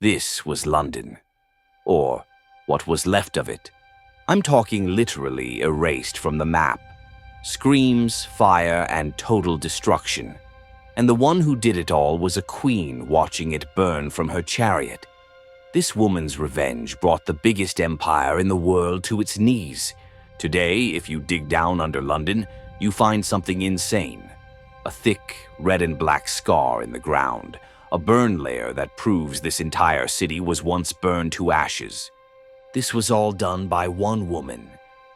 This was London, or what was left of it. I'm talking literally erased from the map. Screams, fire, and total destruction. And the one who did it all was a queen watching it burn from her chariot. This woman's revenge brought the biggest empire in the world to its knees. Today, if you dig down under London, you find something insane. A thick, red and black scar in the ground, a burn layer that proves this entire city was once burned to ashes. This was all done by one woman,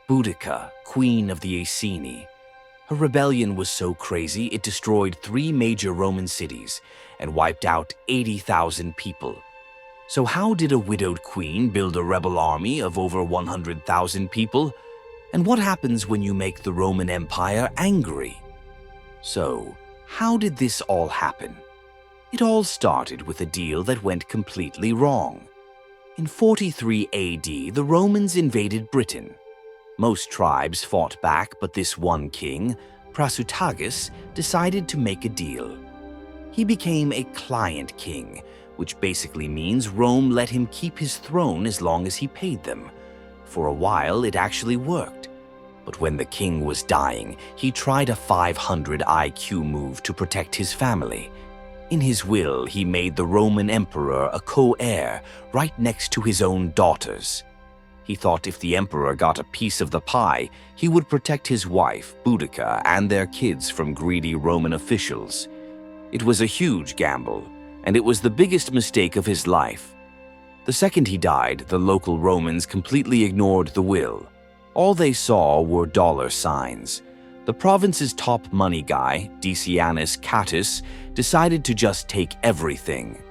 Boudica, queen of the Iceni. Her rebellion was so crazy it destroyed 3 major Roman cities and wiped out 80,000 people. So how did a widowed queen build a rebel army of over 100,000 people? And what happens when you make the Roman Empire angry? So, how did this all happen? It all started with a deal that went completely wrong. In 43 AD, the Romans invaded Britain. Most tribes fought back, but this one king, Prasutagus, decided to make a deal. He became a client king, which basically means Rome let him keep his throne as long as he paid them. For a while, it actually worked. But when the king was dying, he tried a 500 IQ move to protect his family. In his will, he made the Roman emperor a co-heir right next to his own daughters. He thought if the emperor got a piece of the pie, he would protect his wife, Boudica, and their kids from greedy Roman officials. It was a huge gamble, and it was the biggest mistake of his life. The second he died, the local Romans completely ignored the will. All they saw were dollar signs. The province's top money guy, Decianus Catus, decided to just take everything.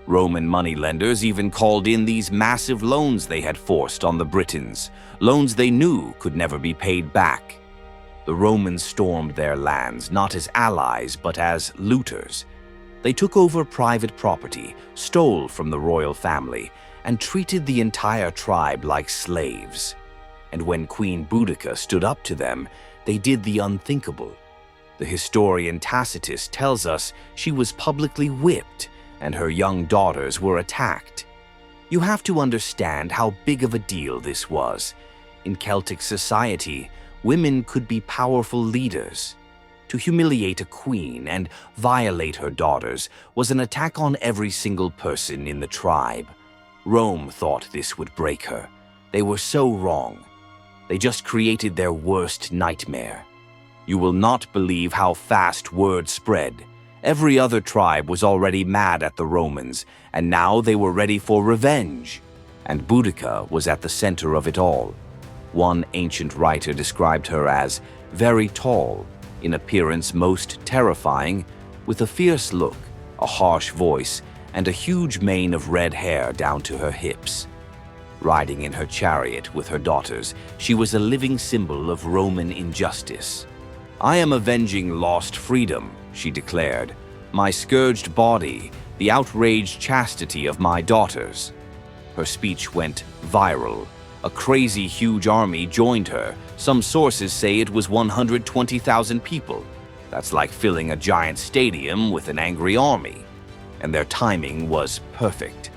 Roman moneylenders even called in these massive loans they had forced on the Britons, loans they knew could never be paid back. The Romans stormed their lands not as allies but as looters. They took over private property, stole from the royal family, and treated the entire tribe like slaves. And when Queen Boudica stood up to them, they did the unthinkable. The historian Tacitus tells us she was publicly whipped and her young daughters were attacked. You have to understand how big of a deal this was. In Celtic society, women could be powerful leaders. To humiliate a queen and violate her daughters was an attack on every single person in the tribe. Rome thought this would break her. They were so wrong. They just created their worst nightmare. You will not believe how fast word spread. Every other tribe was already mad at the Romans, and now they were ready for revenge. And Boudica was at the center of it all. One ancient writer described her as very tall, in appearance most terrifying, with a fierce look, a harsh voice, and a huge mane of red hair down to her hips. Riding in her chariot with her daughters, she was a living symbol of Roman injustice. "I am avenging lost freedom," she declared. "My scourged body, the outraged chastity of my daughters." Her speech went viral. A crazy huge army joined her. Some sources say it was 120,000 people. That's like filling a giant stadium with an angry army. And their timing was perfect.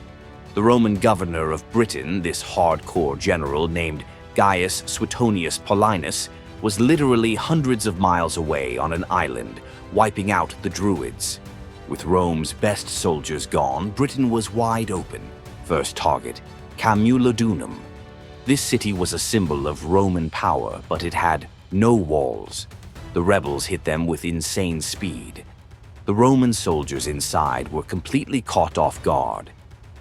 The Roman governor of Britain, this hardcore general named Gaius Suetonius Paulinus, was literally hundreds of miles away on an island, wiping out the Druids. With Rome's best soldiers gone, Britain was wide open. First target, Camulodunum. This city was a symbol of Roman power, but it had no walls. The rebels hit them with insane speed. The Roman soldiers inside were completely caught off guard.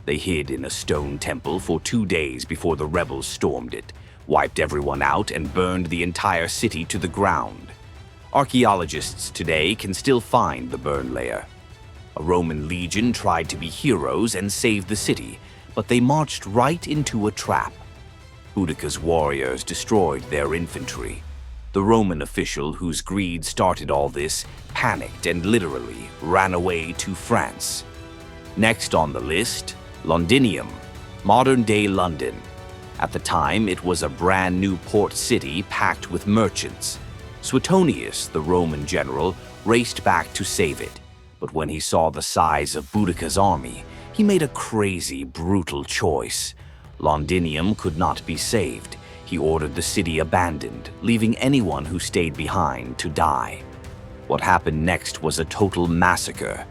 They hid in a stone temple for 2 days before the rebels stormed it, wiped everyone out, and burned the entire city to the ground. Archaeologists today can still find the burn layer. A Roman legion tried to be heroes and save the city, but they marched right into a trap. Boudica's warriors destroyed their infantry. The Roman official whose greed started all this panicked and literally ran away to France. Next on the list, Londinium, modern-day London. At the time, it was a brand new port city packed with merchants. Suetonius, the Roman general, raced back to save it, but when he saw the size of Boudica's army, He made a crazy, brutal choice. Londinium could not be saved. He ordered the city abandoned, leaving anyone who stayed behind to die. What happened next was a total massacre.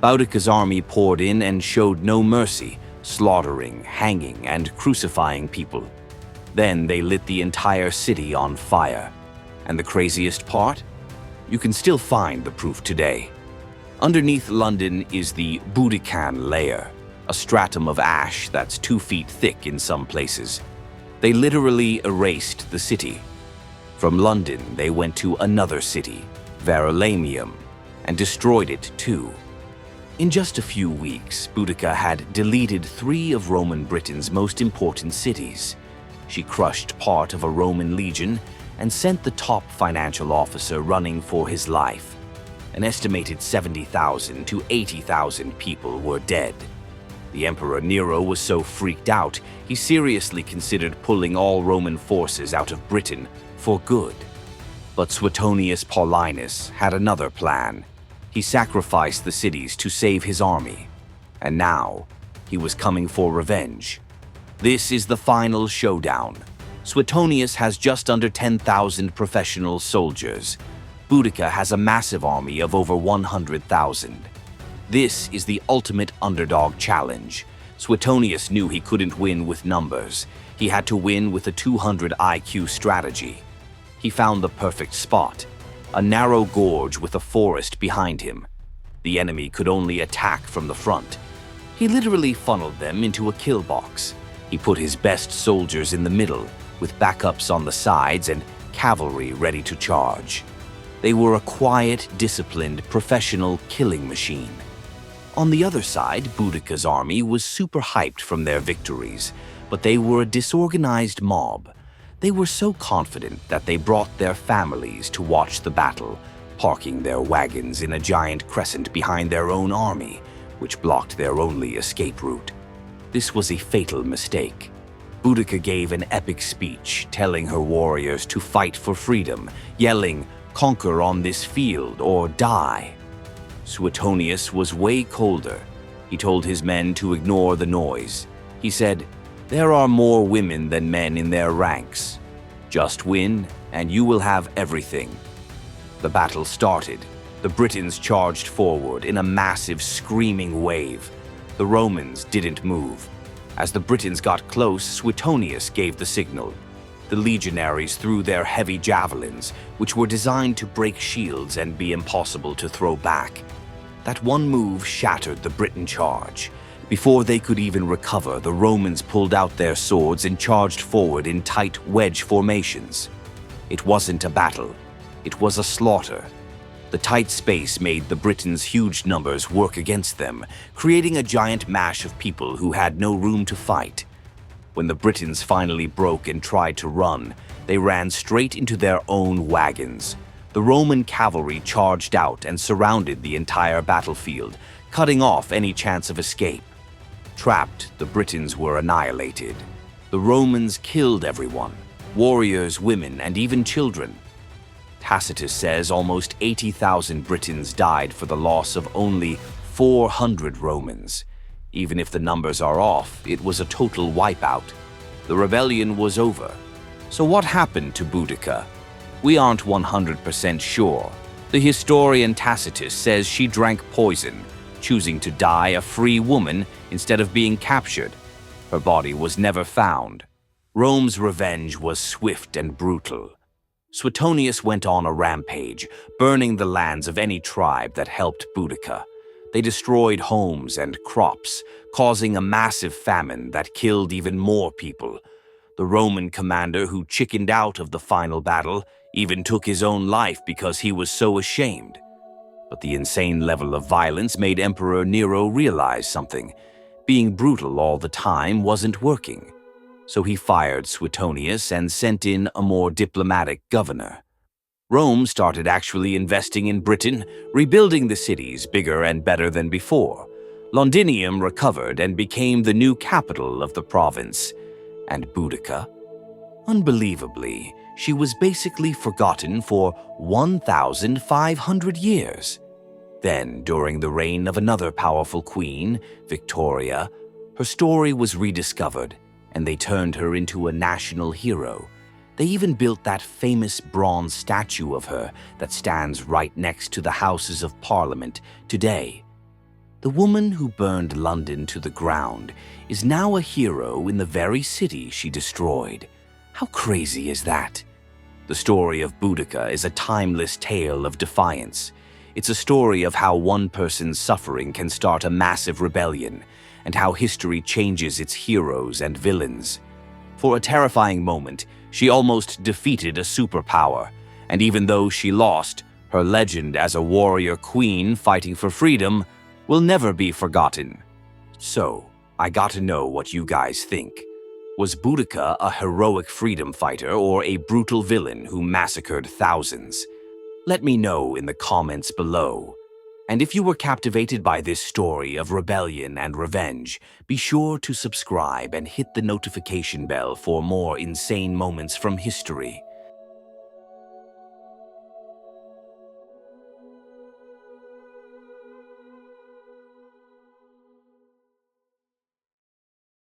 Boudica's army poured in and showed no mercy, slaughtering, hanging, and crucifying people. Then they lit the entire city on fire. And the craziest part? You can still find the proof today. Underneath London is the Boudican Layer, a stratum of ash that's 2 feet thick in some places. They literally erased the city. From London, they went to another city, Verulamium, and destroyed it too. In just a few weeks, Boudica had deleted 3 of Roman Britain's most important cities. She crushed part of a Roman legion and sent the top financial officer running for his life. An estimated 70,000 to 80,000 people were dead. The Emperor Nero was so freaked out, he seriously considered pulling all Roman forces out of Britain for good. But Suetonius Paulinus had another plan. He sacrificed the cities to save his army. And now, he was coming for revenge. This is the final showdown. Suetonius has just under 10,000 professional soldiers. Boudica has a massive army of over 100,000. This is the ultimate underdog challenge. Suetonius knew he couldn't win with numbers. He had to win with a 200 IQ strategy. He found the perfect spot, a narrow gorge with a forest behind him. The enemy could only attack from the front. He literally funneled them into a kill box. He put his best soldiers in the middle, with backups on the sides and cavalry ready to charge. They were a quiet, disciplined, professional killing machine. On the other side, Boudica's army was super hyped from their victories, but they were a disorganized mob. They were so confident that they brought their families to watch the battle, parking their wagons in a giant crescent behind their own army, which blocked their only escape route. This was a fatal mistake. Boudica gave an epic speech telling her warriors to fight for freedom, yelling, "Conquer on this field or die." Suetonius was way colder. He told his men to ignore the noise. He said, "There are more women than men in their ranks. Just win, and you will have everything." The battle started. The Britons charged forward in a massive, screaming wave. The Romans didn't move. As the Britons got close, Suetonius gave the signal. The legionaries threw their heavy javelins, which were designed to break shields and be impossible to throw back. That one move shattered the Briton charge. Before they could even recover, the Romans pulled out their swords and charged forward in tight wedge formations. It wasn't a battle. It was a slaughter. The tight space made the Britons' huge numbers work against them, creating a giant mash of people who had no room to fight. When the Britons finally broke and tried to run, they ran straight into their own wagons. The Roman cavalry charged out and surrounded the entire battlefield, cutting off any chance of escape. Trapped, the Britons were annihilated. The Romans killed everyone, warriors, women, and even children. Tacitus says almost 80,000 Britons died for the loss of only 400 Romans. Even if the numbers are off, it was a total wipeout. The rebellion was over. So what happened to Boudica? We aren't 100% sure. The historian Tacitus says she drank poison, choosing to die a free woman instead of being captured. Her body was never found. Rome's revenge was swift and brutal. Suetonius went on a rampage, burning the lands of any tribe that helped Boudica. They destroyed homes and crops, causing a massive famine that killed even more people. The Roman commander who chickened out of the final battle even took his own life because he was so ashamed. But the insane level of violence made Emperor Nero realize something. Being brutal all the time wasn't working. So he fired Suetonius and sent in a more diplomatic governor. Rome started actually investing in Britain, rebuilding the cities bigger and better than before. Londinium recovered and became the new capital of the province. And Boudica? Unbelievably, she was basically forgotten for 1,500 years. Then, during the reign of another powerful queen, Victoria, her story was rediscovered, and they turned her into a national hero. They even built that famous bronze statue of her that stands right next to the Houses of Parliament today. The woman who burned London to the ground is now a hero in the very city she destroyed. How crazy is that? The story of Boudica is a timeless tale of defiance. It's a story of how one person's suffering can start a massive rebellion, and how history changes its heroes and villains. For a terrifying moment, she almost defeated a superpower, and even though she lost, her legend as a warrior queen fighting for freedom will never be forgotten. So, I got to know what you guys think. Was Boudica a heroic freedom fighter or a brutal villain who massacred thousands? Let me know in the comments below. And if you were captivated by this story of rebellion and revenge, be sure to subscribe and hit the notification bell for more insane moments from history.